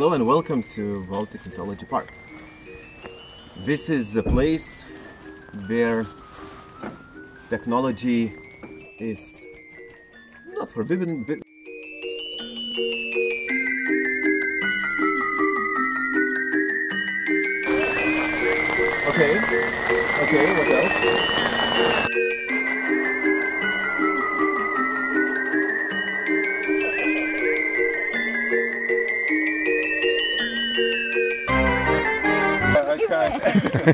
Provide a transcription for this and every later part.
Hello and welcome to Baltic Mythology Park. This is the place where technology is not forbidden, but okay, what else?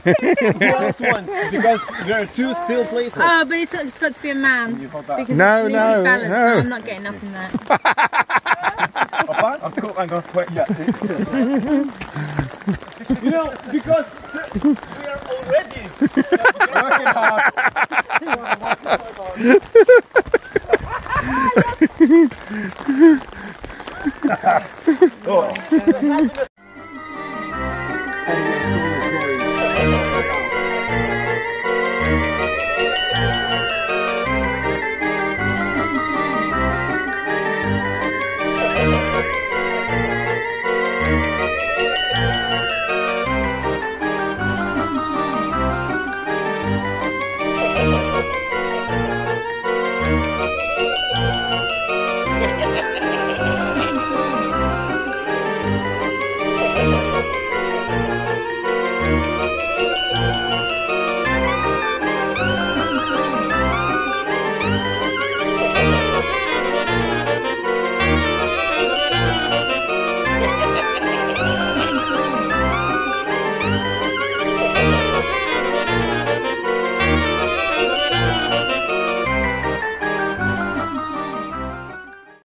Who else wants? Because there are two still places. Oh, but it's got to be a man. Because No, it's no, balance. no. No, I'm not getting up in that. You know, because we are already working hard.